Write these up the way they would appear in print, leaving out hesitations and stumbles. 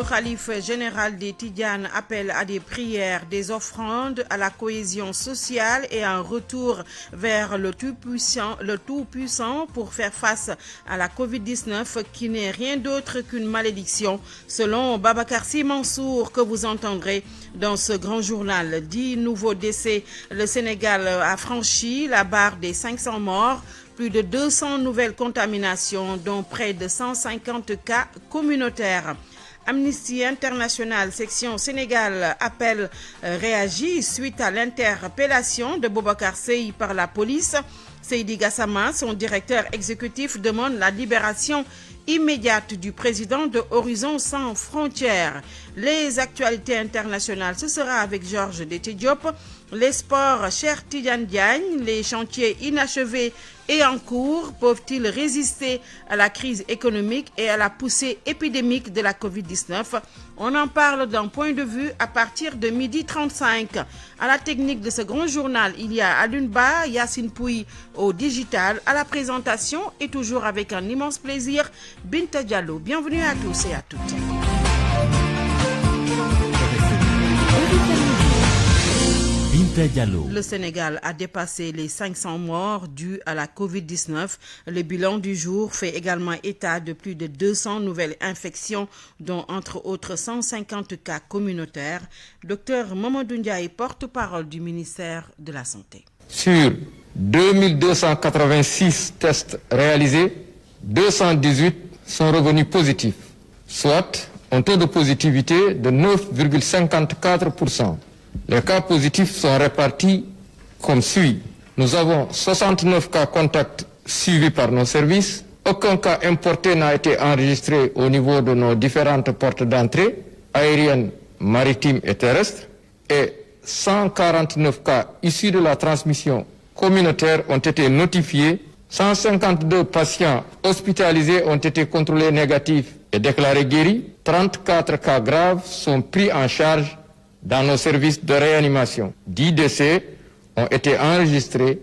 Le khalife général des Tidjanes appelle à des prières, des offrandes, à la cohésion sociale et un retour vers le Tout-Puissant pour faire face à la Covid-19 qui n'est rien d'autre qu'une malédiction, selon Babacar Sy Mansour que vous entendrez dans ce grand journal. 10 nouveaux décès, le Sénégal a franchi la barre des 500 morts. Plus de 200 nouvelles contaminations, dont près de 150 cas communautaires. Amnesty International, section Sénégal, réagit suite à l'interpellation de Boubacar Sèye par la police. Seydi Gassama, son directeur exécutif, demande la libération immédiate du président de Horizon Sans Frontières. Les actualités internationales, ce sera avec Georges Déthié Diop. Les sports, Cheikh Tidiane Diagne, les chantiers inachevés et en cours peuvent-ils résister à la crise économique et à la poussée épidémique de la Covid-19? On en parle d'un point de vue à partir de 12h35. À la technique de ce grand journal, il y a Alioune Ba, Yacine Pouy au digital. À la présentation et toujours avec un immense plaisir, Binta Diallo. Bienvenue à tous et à toutes. Le Sénégal a dépassé les 500 morts dus à la Covid-19. Le bilan du jour fait également état de plus de 200 nouvelles infections, dont entre autres 150 cas communautaires. Docteur Mamadou Ndiaye, porte-parole du ministère de la Santé. Sur 2286 tests réalisés, 218 sont revenus positifs, soit un taux de positivité de 9,54%. Les cas positifs sont répartis comme suit. Nous avons 69 cas contacts suivis par nos services. Aucun cas importé n'a été enregistré au niveau de nos différentes portes d'entrée, aériennes, maritimes et terrestres. Et 149 cas issus de la transmission communautaire ont été notifiés. 152 patients hospitalisés ont été contrôlés négatifs et déclarés guéris. 34 cas graves sont pris en charge dans nos services de réanimation. 10 décès ont été enregistrés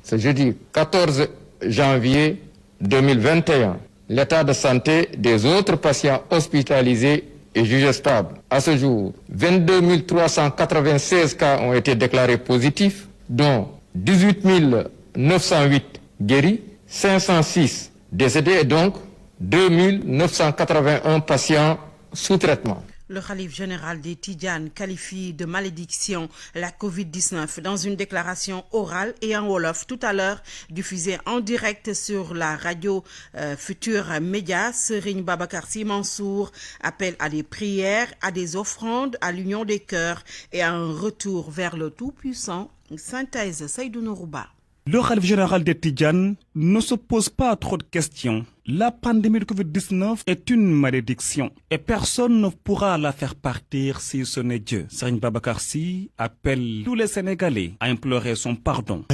ce jeudi 14 janvier 2021. L'état de santé des autres patients hospitalisés est jugé stable. À ce jour, 22 396 cas ont été déclarés positifs, dont 18 908 guéris, 506 décédés et donc 2 981 patients sous traitement. Le khalife général des Tidjanes qualifie de malédiction la Covid-19 dans une déclaration orale et en wolof tout à l'heure diffusée en direct sur la radio Futur Média. Serigne Babacar Sy Mansour appelle à des prières, à des offrandes, à l'union des cœurs et à un retour vers le Tout-Puissant. Synthèse Seydou Nourouba. Le khalife général des Tidjanes ne se pose pas trop de questions. La pandémie de Covid-19 est une malédiction et personne ne pourra la faire partir si ce n'est Dieu. Serigne Babacar Sy appelle tous les Sénégalais à implorer son pardon.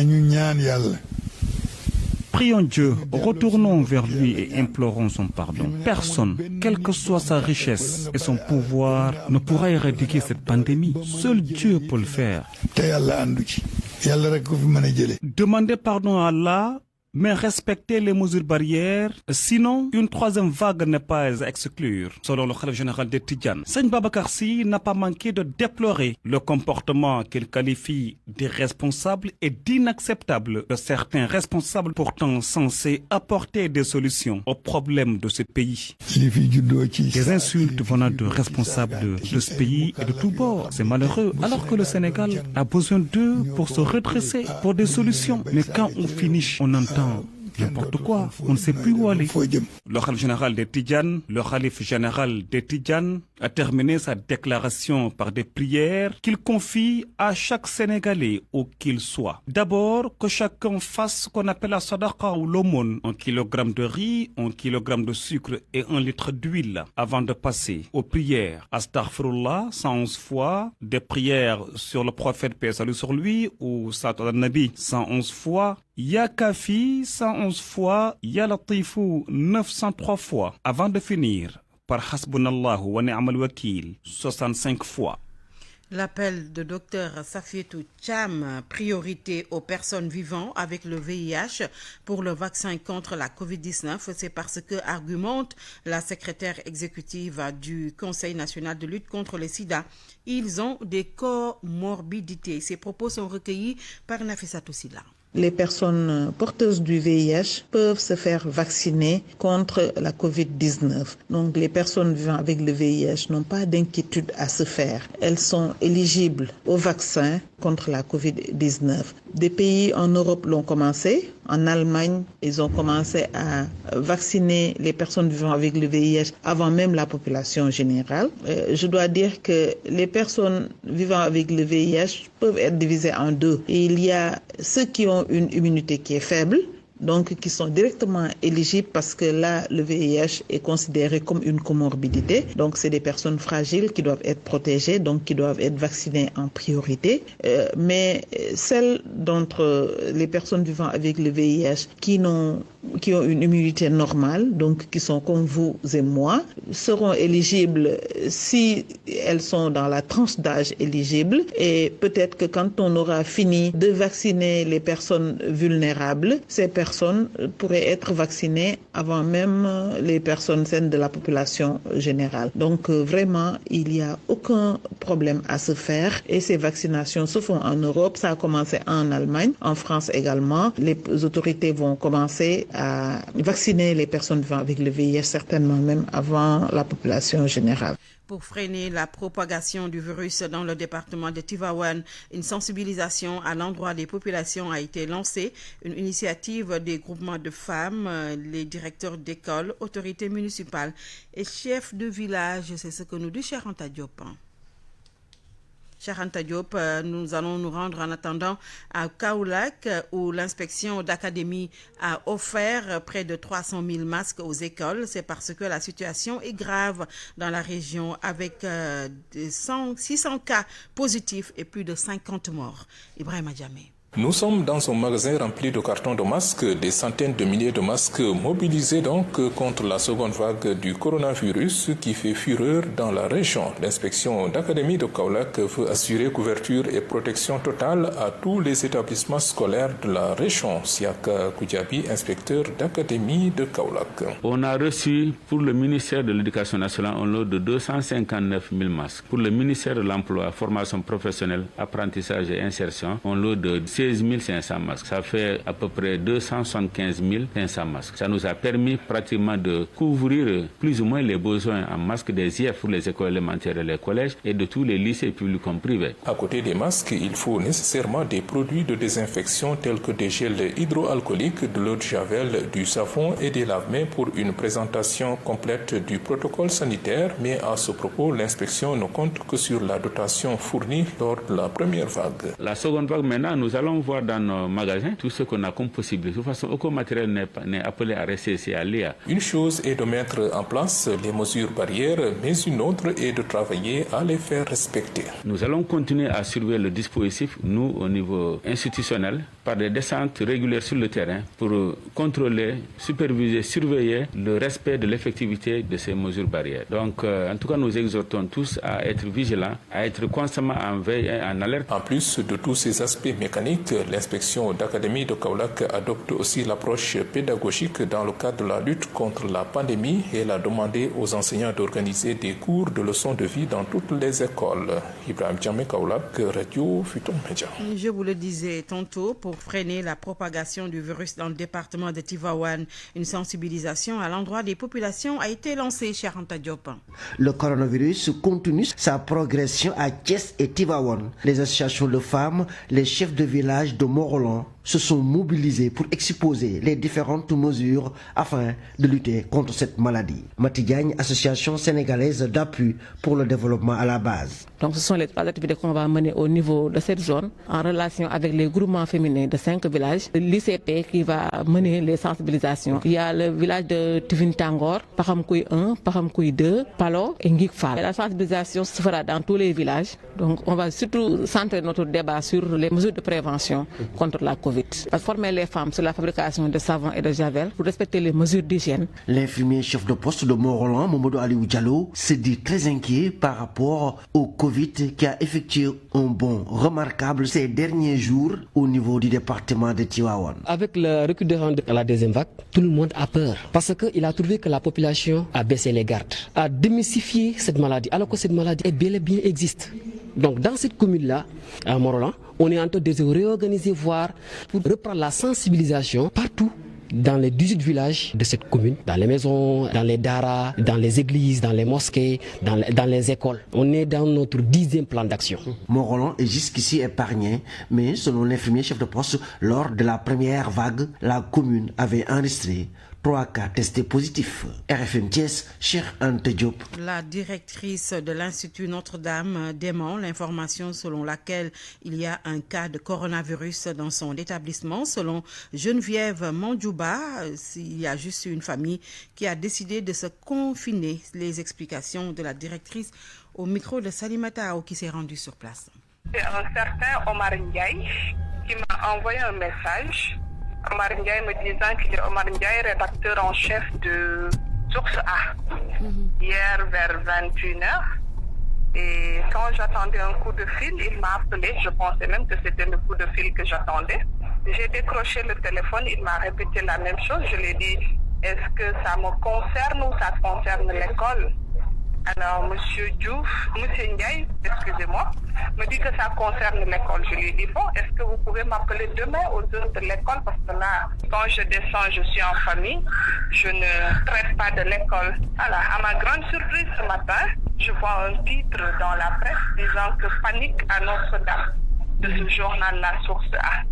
Prions Dieu, retournons vers lui et implorons son pardon. Personne, quelle que soit sa richesse et son pouvoir, ne pourra éradiquer cette pandémie. Seul Dieu peut le faire. Demandez pardon à Allah, mais respectez les mesures barrières, sinon une troisième vague n'est pas à exclure. Selon le khalife général des Tidjanes, Serigne Babacar Sy n'a pas manqué de déplorer le comportement qu'il qualifie d'irresponsable et d'inacceptable de certains responsables pourtant censés apporter des solutions aux problèmes de ce pays. Des insultes venant de responsables de ce pays et de tous bords, c'est malheureux, alors que le Sénégal a besoin d'eux pour se redresser, pour des solutions. Mais quand on finit, on entend n'importe quoi, on ne sait plus où aller. Le khalife général des Tidjanes a terminé sa déclaration par des prières qu'il confie à chaque Sénégalais où qu'il soit. D'abord, que chacun fasse ce qu'on appelle la sadaqa ou l'aumône, 1 kilogramme de riz, 1 kilogramme de sucre et 1 litre d'huile, avant de passer aux prières. Astaghfirullah 111 fois, des prières sur le prophète, paix et salut sur lui, ou Salat al-Nabi 111 fois, Ya Kafi 111 fois, Ya Latifou 903 fois, avant de finir par Hasbunallahu wa ni'mal wakil 65 fois. L'appel de Dr Safietou Cham, priorité aux personnes vivant avec le VIH pour le vaccin contre la COVID-19, c'est parce que, argumente la secrétaire exécutive du Conseil national de lutte contre le sida, ils ont des comorbidités. Ces propos sont recueillis par Nafissatou Silla. Les personnes porteuses du VIH peuvent se faire vacciner contre la COVID-19. Donc les personnes vivant avec le VIH n'ont pas d'inquiétude à se faire. Elles sont éligibles au vaccin contre la COVID-19. Des pays en Europe l'ont commencé. En Allemagne, ils ont commencé à vacciner les personnes vivant avec le VIH avant même la population générale. Je dois dire que les personnes vivant avec le VIH peuvent être divisées en deux. Et il y a ceux qui ont une immunité qui est faible, donc qui sont directement éligibles parce que là, le VIH est considéré comme une comorbidité. Donc, c'est des personnes fragiles qui doivent être protégées, donc qui doivent être vaccinées en priorité. Mais celles d'entre les personnes vivant avec le VIH qui ont une immunité normale, donc qui sont comme vous et moi, seront éligibles si elles sont dans la tranche d'âge éligible. Et peut-être que quand on aura fini de vacciner les personnes vulnérables, ces personnes pourraient être vaccinées avant même les personnes saines de la population générale. Donc vraiment, il n'y a aucun problème à se faire et ces vaccinations se font en Europe. Ça a commencé en Allemagne, en France également. Les autorités vont commencer à vacciner les personnes vivant avec le VIH, certainement même avant la population générale. Pour freiner la propagation du virus dans le département de Tivaouane, une sensibilisation à l'endroit des populations a été lancée. Une initiative des groupements de femmes, les directeurs d'école, autorités municipales et chefs de village. C'est ce que nous dit Charanta Diop. Charanta Diop, nous allons nous rendre en attendant à Kaolack où l'inspection d'académie a offert près de 300 000 masques aux écoles. C'est parce que la situation est grave dans la région avec 600 cas positifs et plus de 50 morts. Ibrahima Djamé. Nous sommes dans un magasin rempli de cartons de masques, des centaines de milliers de masques mobilisés donc contre la seconde vague du coronavirus qui fait fureur dans la région. L'inspection d'académie de Kaolack veut assurer couverture et protection totale à tous les établissements scolaires de la région. Siaka Koudjabi, inspecteur d'académie de Kaolack. On a reçu pour le ministère de l'Éducation nationale un lot de 259 000 masques. Pour le ministère de l'Emploi, formation professionnelle, apprentissage et insertion, un lot de 16 500 masques. Ça fait à peu près 275 500 masques. Ça nous a permis pratiquement de couvrir plus ou moins les besoins en masques des IEF pour les écoles élémentaires et les collèges et de tous les lycées publics comme privés. À côté des masques, il faut nécessairement des produits de désinfection tels que des gels hydroalcooliques, de l'eau de javel, du savon et des lave-mains pour une présentation complète du protocole sanitaire. Mais à ce propos, l'inspection ne compte que sur la dotation fournie lors de la première vague. La seconde vague, maintenant, nous allons voir dans nos magasins tout ce qu'on a comme possible. De toute façon, aucun matériel n'est appelé à rester ici à Léa. Une chose est de mettre en place les mesures barrières, mais une autre est de travailler à les faire respecter. Nous allons continuer à surveiller le dispositif, nous, au niveau institutionnel, par des descentes régulières sur le terrain pour contrôler, superviser, surveiller le respect de l'effectivité de ces mesures barrières. Donc, en tout cas, nous exhortons tous à être vigilants, à être constamment en veille et en alerte. En plus de tous ces aspects mécaniques, l'inspection d'académie de Kaolack adopte aussi l'approche pédagogique dans le cadre de la lutte contre la pandémie et elle a demandé aux enseignants d'organiser des cours de leçons de vie dans toutes les écoles. Ibrahim Djamé, Kaolack, Radio Futon Média. Je vous le disais tantôt, pour freiner la propagation du virus dans le département de Tivaouane, une sensibilisation à l'endroit des populations a été lancée, Charanta Diop. Le coronavirus continue sa progression à Thiès et Tivaouane. Les associations de femmes, les chefs de village de Morolan se sont mobilisés pour exposer les différentes mesures afin de lutter contre cette maladie. Mati Diagne, association sénégalaise d'appui pour le développement à la base. Donc ce sont les 3 activités qu'on va mener au niveau de cette zone en relation avec les groupements féminins de 5 villages. L'ICP qui va mener les sensibilisations. Il y a le village de Tivintangor, Pahamkoui 1, Pahamkoui 2, Palo et Ngikfal. La sensibilisation se fera dans tous les villages. Donc on va surtout centrer notre débat sur les mesures de prévention contre la COVID. Covid. Former les femmes sur la fabrication de savon et de javel pour respecter les mesures d'hygiène. L'infirmier chef de poste de Mont-Roland, Mamadou Aliou Diallo, se dit très inquiet par rapport au Covid qui a effectué un bond remarquable ces derniers jours au niveau du département de Tivaouane. Avec le recul de la deuxième vague, tout le monde a peur parce qu'il a trouvé que la population a baissé les gardes, a démystifié cette maladie alors que cette maladie est bel et bien existe. Donc dans cette commune-là, à Mont-Roland, on est en train de se réorganiser, voire pour reprendre la sensibilisation partout dans les 18 villages de cette commune, dans les maisons, dans les daras, dans les églises, dans les mosquées, dans les écoles. On est dans notre 10e plan d'action. Mont-Roland est jusqu'ici épargné, mais selon l'infirmier chef de poste, lors de la première vague, la commune avait enregistré 3 cas testés positifs. RFM Thiès, Cheikh Ante Diop. La directrice de l'Institut Notre-Dame dément l'information selon laquelle il y a un cas de coronavirus dans son établissement. Selon Geneviève Mandjouba, il y a juste une famille qui a décidé de se confiner. Les explications de la directrice au micro de Salimata Ao qui s'est rendu sur place. C'est un certain Omar Ndiaye qui m'a envoyé un message. Omar Ndiaye me disant qu'il est Omar Ndiaye, rédacteur en chef de Source A. Hier vers 21h. Et quand j'attendais un coup de fil, il m'a appelé. Je pensais même que c'était le coup de fil que j'attendais. J'ai décroché le téléphone, il m'a répété la même chose. Je lui ai dit, est-ce que ça me concerne ou ça concerne l'école? Alors, Monsieur Ndiaye, excusez-moi, me dit que ça concerne l'école. Je lui ai dit, bon, est-ce que vous pouvez m'appeler demain aux heures de l'école? Parce que là, quand je descends, je suis en famille, je ne traite pas de l'école. Alors, à ma grande surprise ce matin, je vois un titre dans la presse disant que panique à Notre-Dame de ce journal-là, Source A.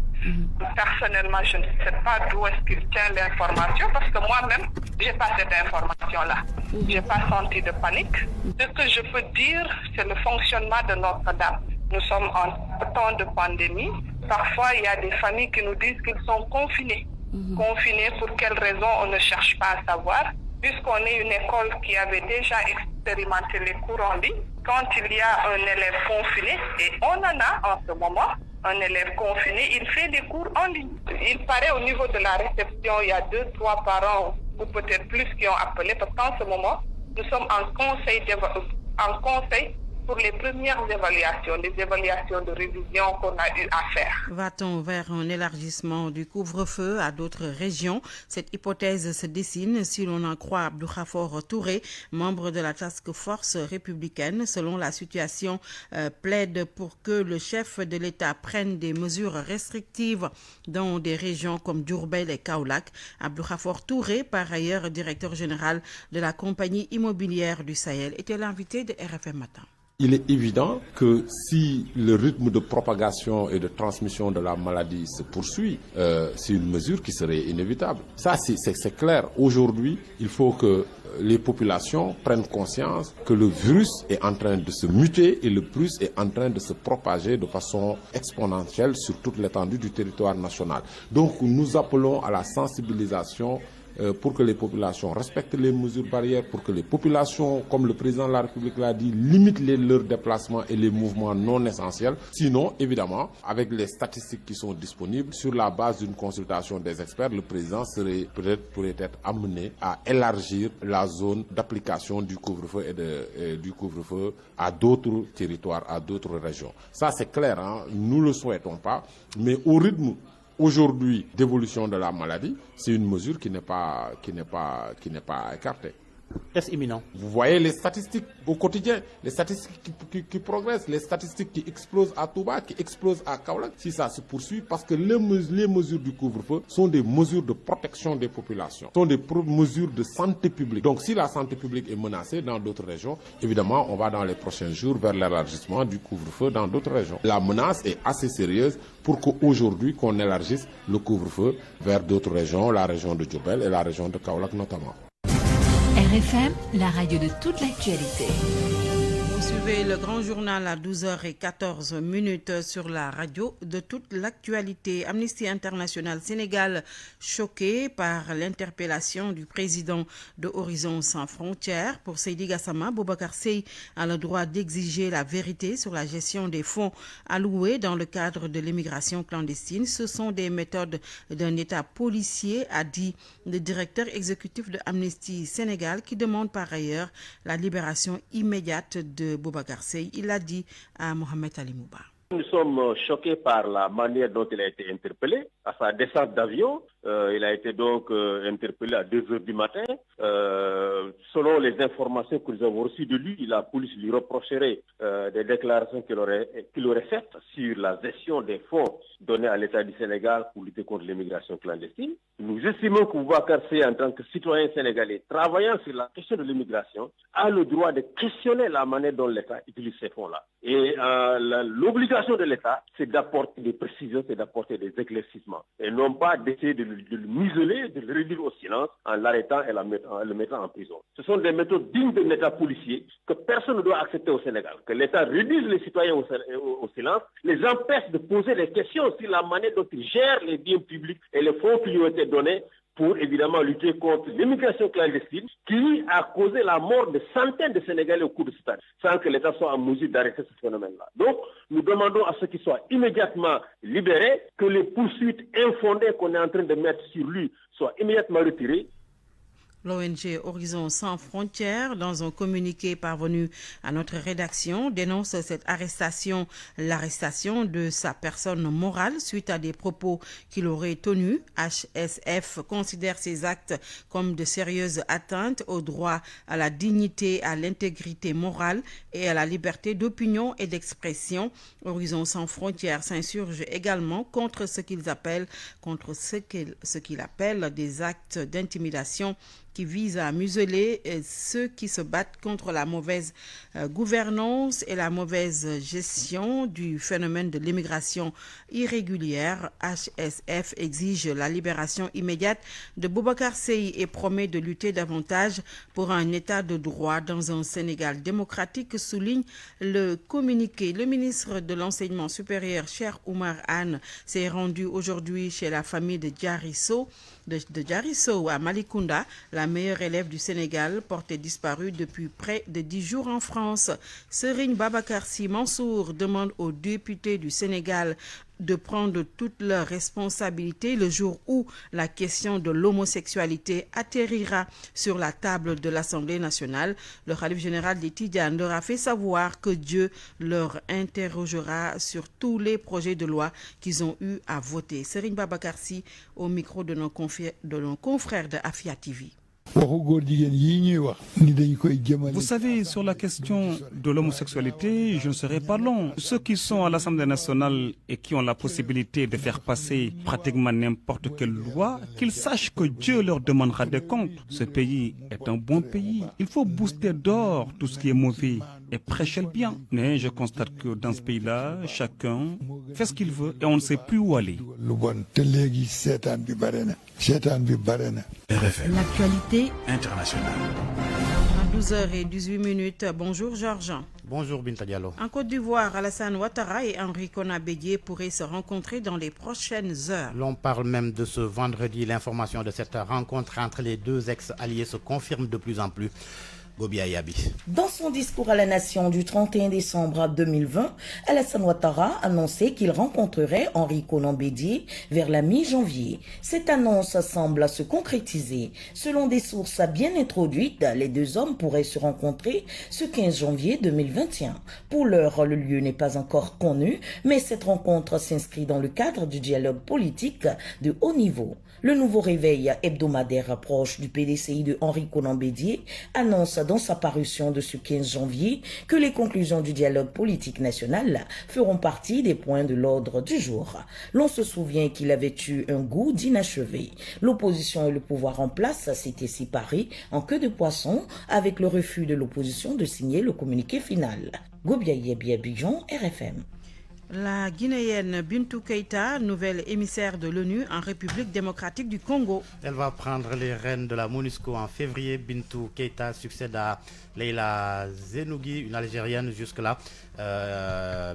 Personnellement, je ne sais pas d'où est-ce qu'il tient l'information parce que moi-même, j'ai pas cette information-là. J'ai pas senti de panique. Ce que je peux dire, c'est le fonctionnement de Notre-Dame. Nous sommes en temps de pandémie. Parfois, il y a des familles qui nous disent qu'ils sont confinés. Confinés pour quelles raisons, on ne cherche pas à savoir. Puisqu'on est une école qui avait déjà expérimenté les cours en ligne, quand il y a un élève confiné, et on en a en ce moment, un élève confiné, il fait des cours en ligne. Il paraît au niveau de la réception, il y a 2-3 parents ou peut-être plus qui ont appelé parce qu'en ce moment, nous sommes en conseil pour les premières évaluations, les évaluations de révision qu'on a eu à faire. Va-t-on vers un élargissement du couvre-feu à d'autres régions? Cette hypothèse se dessine si l'on en croit Abdou Khafor Touré, membre de la task force républicaine. Selon la situation, plaide pour que le chef de l'État prenne des mesures restrictives dans des régions comme Diourbel et Kaolack. Abdou Khafor Touré, par ailleurs directeur général de la compagnie immobilière du Sahel, était l'invité de RFM Matin. Il est évident que si le rythme de propagation et de transmission de la maladie se poursuit, c'est une mesure qui serait inévitable. Ça, c'est clair. Aujourd'hui, il faut que les populations prennent conscience que le virus est en train de se muter et le virus est en train de se propager de façon exponentielle sur toute l'étendue du territoire national. Donc, nous appelons à la sensibilisation pour que les populations respectent les mesures barrières, pour que les populations, comme le président de la République l'a dit, limitent leurs déplacements et les mouvements non essentiels. Sinon, évidemment, avec les statistiques qui sont disponibles, sur la base d'une consultation des experts, le président pourrait être amené à élargir la zone d'application du couvre-feu et du couvre-feu à d'autres territoires, à d'autres régions. Ça, c'est clair, hein? Nous ne le souhaitons pas, mais au rythme aujourd'hui d'évolution de la maladie, c'est une mesure qui n'est pas écartée. Est-ce imminent? Vous voyez les statistiques au quotidien, les statistiques qui progressent, les statistiques qui explosent à Touba, qui explosent à Kaolack. Si ça se poursuit, parce que les mesures du couvre-feu sont des mesures de protection des populations, sont des mesures de santé publique. Donc si la santé publique est menacée dans d'autres régions, évidemment, on va dans les prochains jours vers l'élargissement du couvre-feu dans d'autres régions. La menace est assez sérieuse pour qu'aujourd'hui, qu'on élargisse le couvre-feu vers d'autres régions, la région de Diourbel et la région de Kaolack notamment. RFM, la radio de toute l'actualité. Nous Suivez le grand journal à 12h14 sur la radio de toute l'actualité. Amnesty International Sénégal choqué par l'interpellation du président de Horizon Sans Frontières. Pour Seydi Gassama, Boubacar Seye a le droit d'exiger la vérité sur la gestion des fonds alloués dans le cadre de l'immigration clandestine. Ce sont des méthodes d'un État policier, a dit le directeur exécutif de Amnesty Sénégal, qui demande par ailleurs la libération immédiate de Boubacar Seye. Il l'a dit à Mohamed Ali Mouba. Nous sommes choqués par la manière dont il a été interpellé. À sa descente d'avion, il a été donc interpellé à 2h du matin. Selon les informations que nous avons reçues de lui, la police lui reprocherait des déclarations qu'il aurait faites sur la gestion des fonds donnés à l'État du Sénégal pour lutter contre l'immigration clandestine. Nous estimons que Boubacar Seye, en tant que citoyen sénégalais travaillant sur la question de l'immigration, a le droit de questionner la manière dont l'État utilise ces fonds-là. Et l'obligation de l'État, c'est d'apporter des précisions, c'est d'apporter des éclaircissements. Et non pas d'essayer de le museler, de le réduire au silence en l'arrêtant et le mettant en prison. Ce sont des méthodes dignes d'un État policier que personne ne doit accepter au Sénégal. Que l'État réduise les citoyens au silence, les empêche de poser des questions sur la manière dont ils gèrent les biens publics et les fonds qui lui ont été donnés pour évidemment lutter contre l'immigration clandestine qui a causé la mort de centaines de Sénégalais au cours de cette année, sans que l'État soit en mesure d'arrêter ce phénomène-là. Donc, nous demandons à ceux qui soient immédiatement libérés, que les poursuites infondées qu'on est en train de mettre sur lui soient immédiatement retirées. L'ONG Horizon Sans Frontières, dans un communiqué parvenu à notre rédaction, dénonce cette l'arrestation de sa personne morale suite à des propos qu'il aurait tenus. HSF considère ces actes comme de sérieuses atteintes au droit à la dignité, à l'intégrité morale et à la liberté d'opinion et d'expression. Horizon Sans Frontières s'insurge également contre ce qu'il appelle des actes d'intimidation qui vise à museler ceux qui se battent contre la mauvaise gouvernance et la mauvaise gestion du phénomène de l'immigration irrégulière. HSF exige la libération immédiate de Boubacar Seye et promet de lutter davantage pour un état de droit dans un Sénégal démocratique, souligne le communiqué. Le ministre de l'Enseignement supérieur, Cheikh Oumar Anne, s'est rendu aujourd'hui chez la famille de Diarisso à Malicounda, la meilleure élève du Sénégal, portée disparue depuis près de 10 jours en France. Serigne Babacar Sy Mansour demande aux députés du Sénégal de prendre toutes leurs responsabilités le jour où la question de l'homosexualité atterrira sur la table de l'Assemblée nationale. Le khalife général des Tidjanes leur a fait savoir que Dieu leur interrogera sur tous les projets de loi qu'ils ont eu à voter. Serigne Babacar Sy au micro de nos confrères de Afia TV. Vous savez, sur la question de l'homosexualité, je ne serai pas long. Ceux qui sont à l'Assemblée nationale et qui ont la possibilité de faire passer pratiquement n'importe quelle loi, qu'ils sachent que Dieu leur demandera des comptes. Ce pays est un bon pays. Il faut booster d'or tout ce qui est mauvais et prêcher le bien. Mais je constate que dans ce pays-là, chacun fait ce qu'il veut et on ne sait plus où aller. L'actualité internationale. À 12h18. Bonjour Georges. Bonjour Binta Diallo. En Côte d'Ivoire, Alassane Ouattara et Henri Konan Bédié pourraient se rencontrer dans les prochaines heures. L'on parle même de ce vendredi. L'information de cette rencontre entre les deux ex-alliés se confirme de plus en plus. Dans son discours à la nation du 31 décembre 2020, Alassane Ouattara a annoncé qu'il rencontrerait Henri Konan Bédié vers la mi-janvier. Cette annonce semble se concrétiser. Selon des sources bien introduites, les deux hommes pourraient se rencontrer ce 15 janvier 2021. Pour l'heure, le lieu n'est pas encore connu, mais cette rencontre s'inscrit dans le cadre du dialogue politique de haut niveau. Le nouveau réveil hebdomadaire proche du PDCI de Henri Konan Bédié annonce dans sa parution de ce 15 janvier que les conclusions du dialogue politique national feront partie des points de l'ordre du jour. L'on se souvient qu'il avait eu un goût d'inachevé. L'opposition et le pouvoir en place s'étaient séparés en queue de poisson avec le refus de l'opposition de signer le communiqué final. Gobiaye Abidjan, RFM. La Guinéenne Bintou Keïta, nouvelle émissaire de l'ONU en République démocratique du Congo. Elle va prendre les rênes de la MONUSCO en février. Bintou Keïta succède à Leila Zenougui, une Algérienne jusque-là.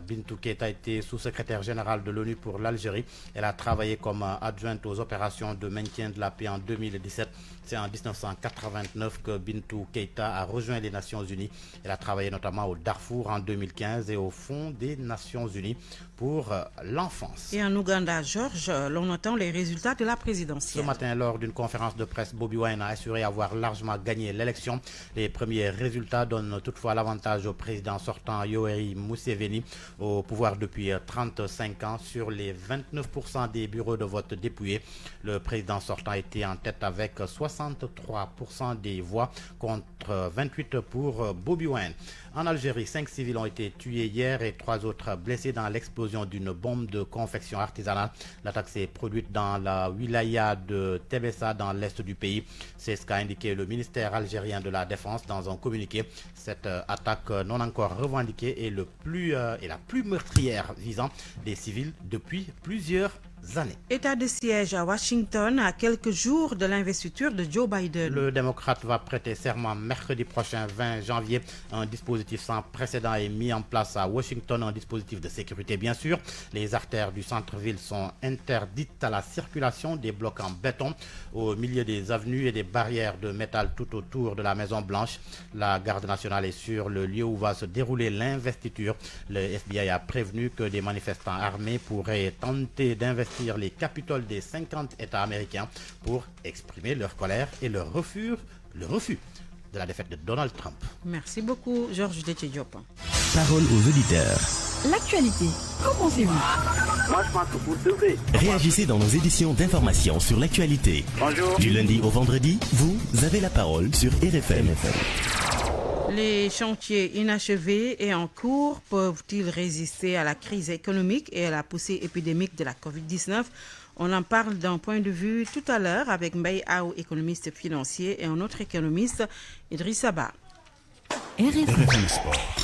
Bintou Keita était sous-secrétaire général de l'ONU pour l'Algérie. Elle a travaillé comme adjointe aux opérations de maintien de la paix en 2017. C'est en 1989 que Bintou Keita a rejoint les Nations Unies. Elle a travaillé notamment au Darfour en 2015 et au Fonds des Nations Unies pour l'enfance. Et en Ouganda, Georges, l'on attend les résultats de la présidentielle. Ce matin, lors d'une conférence de presse, Bobi Wine a assuré avoir largement gagné l'élection. Les premiers résultats donnent toutefois l'avantage au président sortant Yoweri Museveni, au pouvoir depuis 35 ans. Sur les 29% des bureaux de vote dépouillés, le président sortant était en tête avec 63% des voix contre 28% pour Bobi Wine. En Algérie, 5 civils ont été tués hier et 3 autres blessés dans l'explosion d'une bombe de confection artisanale. L'attaque s'est produite dans la wilaya de Tebessa, dans l'est du pays. C'est ce qu'a indiqué le ministère algérien de la Défense dans un communiqué. Cette attaque non encore revendiquée est la plus meurtrière visant des civils depuis plusieurs années. État de siège à Washington à quelques jours de l'investiture de Joe Biden. Le démocrate va prêter serment mercredi prochain 20 janvier. Un dispositif sans précédent est mis en place à Washington, un dispositif de sécurité bien sûr. Les artères du centre-ville sont interdites à la circulation, des blocs en béton au milieu des avenues et des barrières de métal tout autour de la Maison Blanche. La garde nationale est sur le lieu où va se dérouler l'investiture. Le FBI a prévenu que des manifestants armés pourraient tenter d'investir les capitoles des 50 États américains pour exprimer leur colère et le refus de la défaite de Donald Trump. Merci beaucoup, Georges Déthié-Diop. Parole aux auditeurs. L'actualité, qu'en pensez-vous? Moi, je pense que vous devez. Réagissez dans nos éditions d'information sur l'actualité. Bonjour. Du lundi au vendredi, vous avez la parole sur RFM. Les chantiers inachevés et en cours peuvent-ils résister à la crise économique et à la poussée épidémique de la Covid-19? On en parle d'un point de vue tout à l'heure avec Mbaye Aou, économiste financier, et un autre économiste, Idriss Abba. RFM Sport.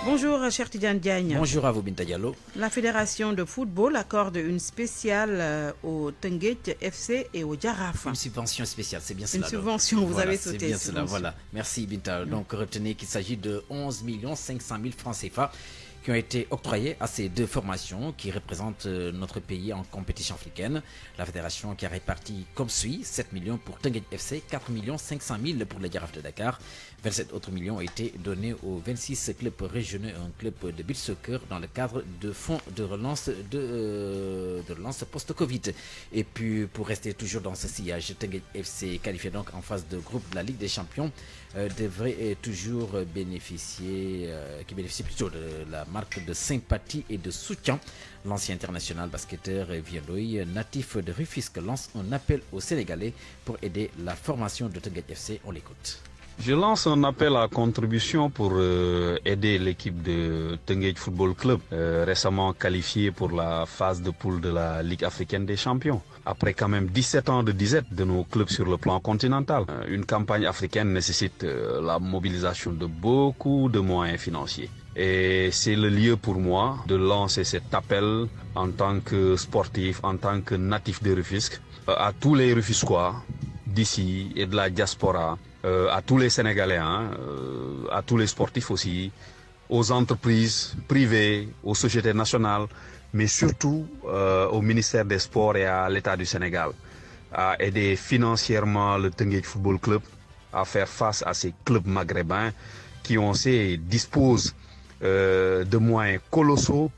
Bonjour, cher Tidiane Diagne. Bonjour à vous, Binta Diallo. La Fédération de football accorde une spéciale au Teungueth FC et au Jaraaf. Une subvention spéciale, c'est bien cela. Une subvention, vous avez sauté. C'est bien cela, voilà. Merci, Binta. Donc, retenez qu'il s'agit de 11 500 000 francs CFA qui ont été octroyés à ces deux formations qui représentent notre pays en compétition africaine. La fédération qui a réparti comme suit 7 millions pour Teungueth FC, 4 500 000 pour le Jaraaf de Dakar. 27 autres millions ont été donnés aux 26 clubs régionaux et un club de beach soccer dans le cadre de fonds de relance post-Covid. Et puis pour rester toujours dans ce sillage, Teungueth FC qualifié donc en phase de groupe de la Ligue des Champions devrait toujours bénéficier plutôt de la marque de sympathie et de soutien. L'ancien international basketteur viennois natif de Rufisque lance un appel aux Sénégalais pour aider la formation de Teungueth FC. On l'écoute. Je lance un appel à contribution pour aider l'équipe de Teungueth Football Club, récemment qualifiée pour la phase de poule de la Ligue africaine des champions. Après quand même 17 ans de disette de nos clubs sur le plan continental, une campagne africaine nécessite la mobilisation de beaucoup de moyens financiers. Et c'est le lieu pour moi de lancer cet appel en tant que sportif, en tant que natif de Rufisque, à tous les Rufisquois d'ici et de la diaspora, à tous les Sénégalais, à tous les sportifs aussi, aux entreprises privées, aux sociétés nationales, mais surtout au ministère des Sports et à l'État du Sénégal, à aider financièrement le Teungueth Football Club à faire face à ces clubs maghrébins qui, on sait, disposent de moyens colossaux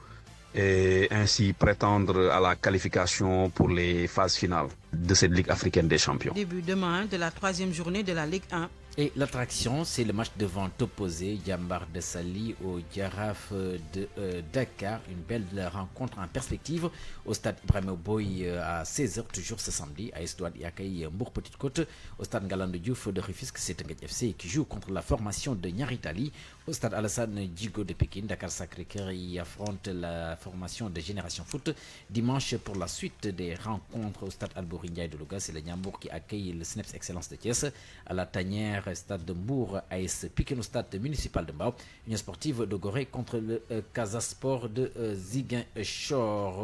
et ainsi prétendre à la qualification pour les phases finales de cette Ligue africaine des champions. Début demain de la 3e journée de la Ligue 1. Et l'attraction, c'est le match de vente opposé, Diambar de Saly au Jaraaf de Dakar. Une belle rencontre en perspective au stade Ibrahima Boy à 16h, toujours ce samedi. AS Douanes y accueille Mbour Petite Côte. Au stade Ngalandou Diouf de Rufisque, c'est Teungueth FC qui joue contre la formation de Niary Tally. Au stade Alassane Djigo de Pékin, Dakar Sacré-Cœur y affronte la formation de Génération Foot. Dimanche, pour la suite des rencontres au stade Albouri Ndiaye de Louga, c'est le Niambour qui accueille le SNEPS Excellence de Thiès. À la tanière après Stade de Mbour, AS Pikine au stade municipal de Mbao. Union sportive de Gorée contre le Casa Sport de Ziguinchor.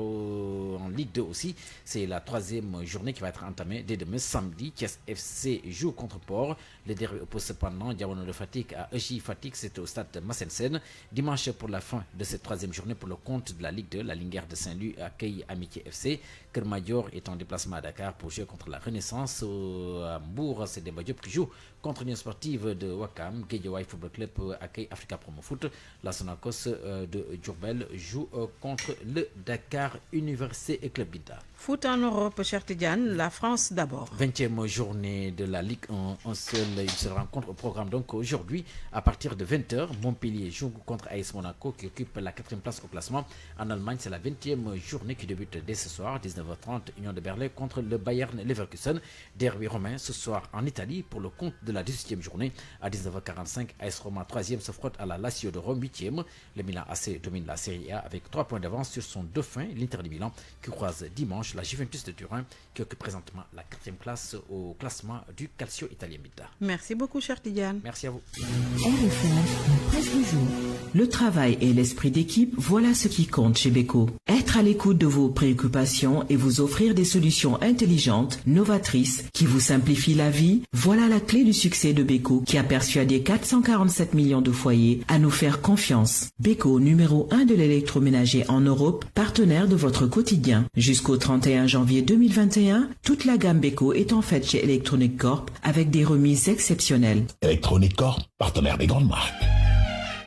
En Ligue 2 aussi, c'est la 3e journée qui va être entamée dès demain samedi. Thiès FC joue contre Port. Le derby oppose cependant Diawono de Fatick à EJ Fatick, c'est au stade Massensen. Dimanche, pour la fin de cette 3e journée, pour le compte de la Ligue 2, la Linguère de Saint-Louis accueille Amitié FC. Kermadior est en déplacement à Dakar pour jouer contre la Renaissance. À Mbour, c'est Demba Diop qui joue contre l'Union sportive de Wakam. Guédiawaye Football Club accueille Africa Promo Foot. La Sonacos de Diourbel joue contre le Dakar Université et Club Bida. Foot en Europe, cher Tidiane, la France d'abord. 20e journée de la Ligue 1, une seule rencontre au programme. Donc aujourd'hui, à partir de 20h, Montpellier joue contre AS Monaco qui occupe la 4e place au classement. En Allemagne, c'est la 20e journée qui débute dès ce soir, 19h30, Union de Berlin contre le Bayern Leverkusen. Derby romain ce soir en Italie pour le compte de la 18e journée. À 19h45, AS Roma 3e se frotte à la Lazio de Rome 8e. Le Milan AC domine la Serie A avec 3 points d'avance sur son dauphin, l'Inter de Milan, qui croise dimanche la Juventus de Turin, qui occupe présentement la 4e place au classement du Calcio Italien Bita. Merci beaucoup, cher Tidiane. Merci à vous. RFM, Presse du jour. Le travail et l'esprit d'équipe, voilà ce qui compte chez Beko. Être à l'écoute de vos préoccupations et vous offrir des solutions intelligentes, novatrices, qui vous simplifient la vie, voilà la clé du succès de Beko, qui a persuadé 447 millions de foyers à nous faire confiance. Beko, numéro 1 de l'électroménager en Europe, partenaire de votre quotidien. Jusqu'au 31 janvier 2021, toute la gamme Beko est en fait chez Electronic Corp avec des remises exceptionnelles. Electronic Corp, partenaire des grandes marques.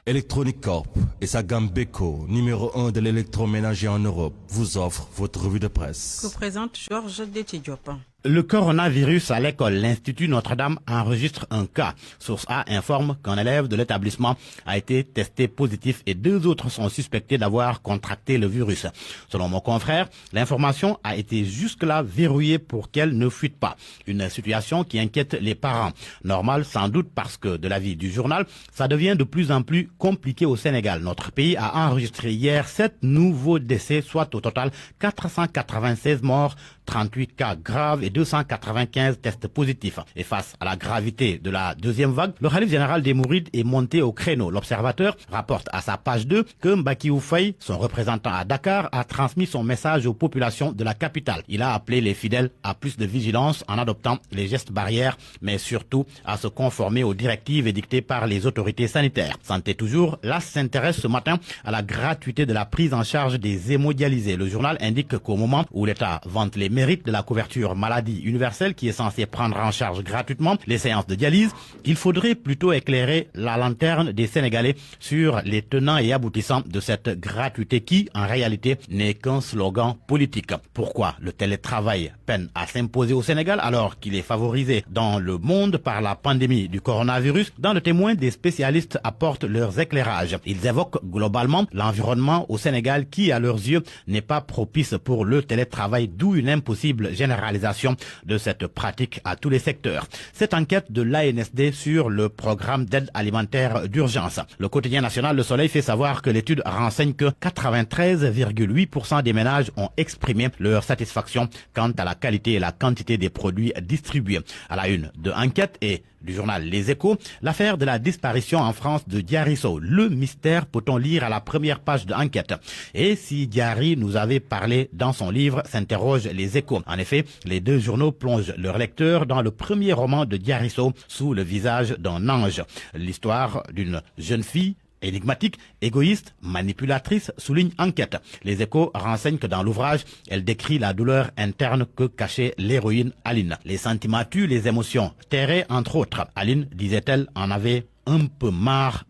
Electronic Corp et sa gamme Beko, numéro 1 de l'électroménager en Europe, vous offre votre revue de presse. Que présente Georges Détidiop. Le coronavirus à l'école. L'Institut Notre-Dame enregistre un cas. Source A informe qu'un élève de l'établissement a été testé positif et 2 autres sont suspectés d'avoir contracté le virus. Selon mon confrère, l'information a été jusque-là verrouillée pour qu'elle ne fuite pas. Une situation qui inquiète les parents. Normal sans doute parce que, de l'avis du journal, ça devient de plus en plus compliqué au Sénégal. Notre pays a enregistré hier 7 nouveaux décès, soit au total 496 morts, 38 cas graves et 295 tests positifs. Et face à la gravité de la 2e vague, le khalife général des Mourides est monté au créneau. L'Observateur rapporte à sa page 2 que Mbaki Oufay, son représentant à Dakar, a transmis son message aux populations de la capitale. Il a appelé les fidèles à plus de vigilance en adoptant les gestes barrières, mais surtout à se conformer aux directives édictées par les autorités sanitaires. Santé toujours, l'AS s'intéresse ce matin à la gratuité de la prise en charge des hémodialysés. Le journal indique qu'au moment où l'État vante les mérites de la couverture maladie universelle qui est censée prendre en charge gratuitement les séances de dialyse, il faudrait plutôt éclairer la lanterne des Sénégalais sur les tenants et aboutissants de cette gratuité qui, en réalité, n'est qu'un slogan politique. Pourquoi le télétravail peine à s'imposer au Sénégal alors qu'il est favorisé dans le monde par la pandémie du coronavirus? Dans le témoin, des spécialistes apportent leurs éclairages. Ils évoquent globalement l'environnement au Sénégal qui, à leurs yeux, n'est pas propice pour le télétravail, d'où une impossible généralisation de cette pratique à tous les secteurs. Cette enquête de l'ANSD sur le programme d'aide alimentaire d'urgence. Le quotidien national Le Soleil fait savoir que l'étude renseigne que 93,8% des ménages ont exprimé leur satisfaction quant à la qualité et la quantité des produits distribués. À la une de Enquête et du journal Les Échos, l'affaire de la disparition en France de Diary Sow. Le mystère, peut-on lire à la première page de Enquête. Et si Diary nous avait parlé dans son livre, s'interroge Les Échos. En effet, les 2 journaux plongent leurs lecteurs dans le premier roman de Diary Sow sous le visage d'un ange. L'histoire d'une jeune fille énigmatique, égoïste, manipulatrice, souligne Enquête. Les Échos renseignent que dans l'ouvrage, elle décrit la douleur interne que cachait l'héroïne Aline. Les sentiments tuent, les émotions terraient, entre autres. Aline, disait-elle, en avait un peu marre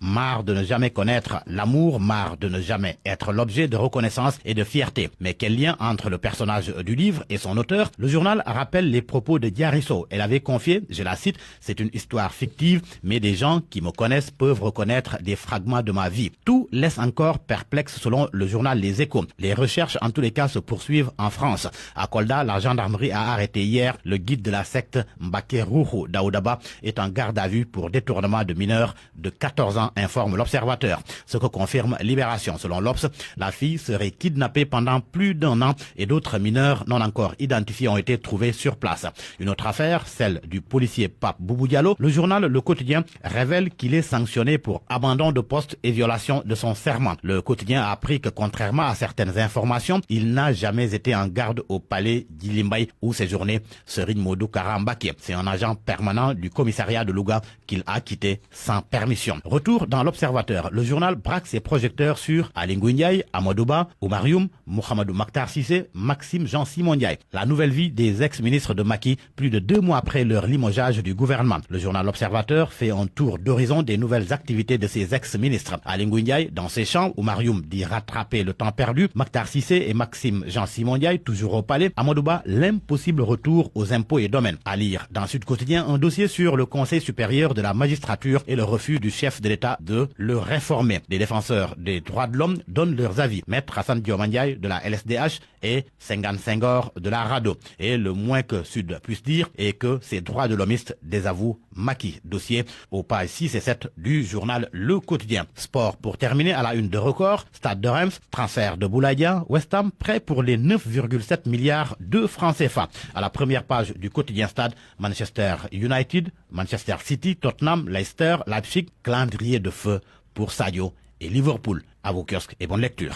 de ne jamais connaître l'amour, marre de ne jamais être l'objet de reconnaissance et de fierté. Mais quel lien entre le personnage du livre et son auteur? Le journal rappelle les propos de Diary Sow. Elle avait confié, je la cite, « C'est une histoire fictive, mais des gens qui me connaissent peuvent reconnaître des fragments de ma vie. » Tout laisse encore perplexe selon le journal Les Échos. Les recherches en tous les cas se poursuivent en France. À Kolda, la gendarmerie a arrêté hier le guide de la secte Mbaké Rouhou Daoudaba est en garde à vue pour détournement de mineurs mineure de 14 ans, informe l'Observateur. Ce que confirme Libération. Selon l'Obs, la fille serait kidnappée pendant plus d'1 an et d'autres mineurs non encore identifiés ont été trouvés sur place. Une autre affaire, celle du policier Pape Boubou Diallo. Le journal Le Quotidien révèle qu'il est sanctionné pour abandon de poste et violation de son serment. Le quotidien a appris que contrairement à certaines informations, il n'a jamais été en garde au palais d'Ilimbay où séjournait Serigne Modou Kara Mbacké. C'est un agent permanent du commissariat de Louga qu'il a quitté sans permission. Retour dans l'Observateur. Le journal braque ses projecteurs sur Aly Ngouille Ndiaye, Amadou Ba, Oumar Youm, Mouhamadou Makhtar Cissé, Maxime Jean-Simon Ndiaye. La nouvelle vie des ex-ministres de Macky, plus de 2 mois après leur limogeage du gouvernement. Le journal L'Observateur fait un tour d'horizon des nouvelles activités de ces ex-ministres. Aly Ngouille Ndiaye dans ses champs, Oumar Youm dit rattraper le temps perdu, Makhtar Cissé et Maxime Jean-Simon Ndiaye toujours au palais, Amadou Ba l'impossible retour aux impôts et domaines. À lire dans Sud Quotidien un dossier sur le Conseil supérieur de la magistrature et le refus du chef de l'État de le réformer. Les défenseurs des droits de l'homme donnent leurs avis. Maître Hassan Dioma Ndiaye de la LSDH et Senghane Senghor de la RADDHO. Et le moins que Sud puisse dire est que ces droits de l'hommiste désavouent Macky. Dossier aux pages 6 et 7 du journal Le Quotidien. Sport pour terminer à la une de Record. Stade de Reims, transfert de Boulaïdia, West Ham prêt pour les 9,7 milliards de francs CFA. À la première page du quotidien Stade, Manchester United, Manchester City, Tottenham, Leicester, Leipzig, calendrier de feu pour Sadio et Liverpool. À vos kiosques et bonne lecture.